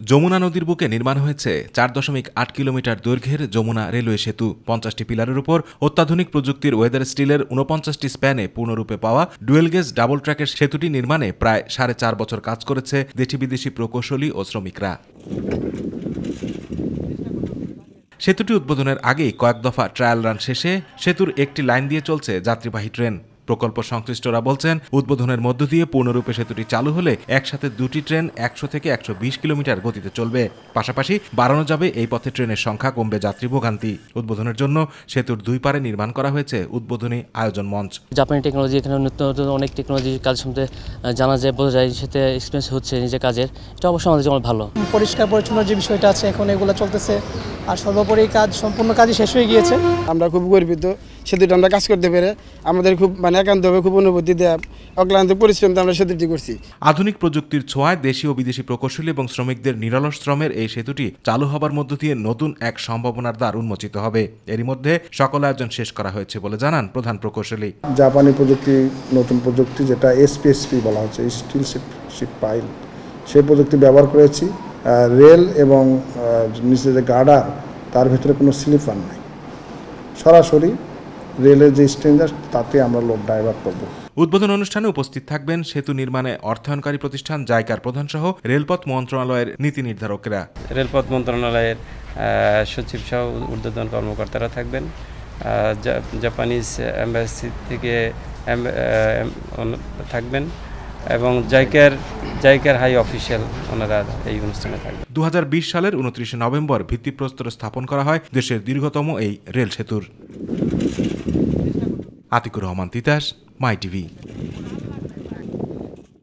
যমুনা নদীর বুকে নির্মাণ হয়েছে ৪.৮ কিলোমিটার দৈর্ঘ্যের যমুনা রেলওয়ে সেতু। ৫০টি পিলারের উপর অত্যাধুনিক প্রযুক্তির ওয়েদার স্টিলের ৪৯টি স্প্যানে পূর্ণরূপে পাওয়া ডুয়েল গেজ ডাবল ট্র্যাকের সেতুটি নির্মাণে প্রায় ৪.৫ বছর কাজ করেছে দেশি বিদেশি প্রকৌশলী ও শ্রমিকরা। সেতুটি উদ্বোধনের আগেই কয়েক দফা ট্রায়াল রান শেষে সেতুর একটি লাইন দিয়ে চলছে যাত্রীবাহী ট্রেন। প্রকল্প সংশ্লিষ্টরা বলছেন, উদ্বোধনের মধ্য দিয়ে পূর্ণরূপে সেতুটি চালু হলে একসাথে দুটি ট্রেন ১০০ থেকে ১২০ কিলোমিটার গতিতে চলবে। পাশাপাশি বাড়ানো যাবে এই পথে ট্রেনের সংখ্যা, কমবে যাত্রী ভোগান্তি। উদ্বোধনের জন্য সেতুর দুই পারে নির্মাণ করা হয়েছে উদ্বোধনী আয়োজন মঞ্চ। জাপানি টেকনোলজি, এখানে নতুন নতুন অনেক টেকনোলজি কাজ সম্বন্ধে জানা যায়, বোঝা যায়, সাথে এক্সপিরিয়েন্স হচ্ছে নিজের কাজের। এটা অবশ্যই আমাদের জন্য ভালো। পরিষ্কার পরিচ্ছন্ন যে বিষয়টা আছে এখন এগুলো চলতেছে, আর সর্বোপরি সম্পূর্ণ কাজই শেষ হয়ে গিয়েছে। আমরা খুব গর্বিত, সেতুটা আমরা কাজ করতে পেরে আমাদের খুব একান্তভাবে খুব অনুভূতি দেয়, অক্লান্ত পরিশ্রম আমরা সেতুটি করছি। আধুনিক প্রযুক্তির ছোঁয়ায় দেশি ও বিদেশি প্রকৌশলী এবং শ্রমিকদের নিরলস শ্রমের এই সেতুটি চালু হবার মধ্য দিয়ে নতুন এক সম্ভাবনার দ্বার উন্মোচিত হবে। এরই মধ্যে সকল আয়োজন শেষ করা হয়েছে বলে জানান প্রধান প্রকৌশলী। জাপানি প্রযুক্তি, নতুন প্রযুক্তি যেটা এসপিএসপি বলা হচ্ছে, স্টিল শিপ পাইল, সেই প্রযুক্তি ব্যবহার করেছি। রেল এবং নিচে যে গার্ডার, তার ভিতরে কোনো স্লিপার নাই, সরাসরি রেলের যে স্ট্রেঞ্জার তাতে আমরা লোড ড্রাইভার করব। উদ্বোধন অনুষ্ঠানে উপস্থিত থাকবেন সেতু নির্মাণে অর্থায়নকারী প্রতিষ্ঠান জাইকার প্রধান সহ রেলপথ মন্ত্রণালয়ের নীতি নির্ধারকেরা। রেলপথ মন্ত্রণালয়ের সচিব সহ ঊর্ধ্বতন কর্মকর্তারা থাকবেন। জাপানিজ এম্বাসি থেকে থাকবেন এবং জাইকার হাই অফিসিয়াল ওনারা এই অনুষ্ঠানে থাকবেন। ২০২০ সালের ২৯ নভেম্বর ভিত্তিপ্রস্তর স্থাপন করা হয় দেশের দীর্ঘতম এই রেল সেতুর। আতিকুর রহমান তিতাস, মাই টিভি।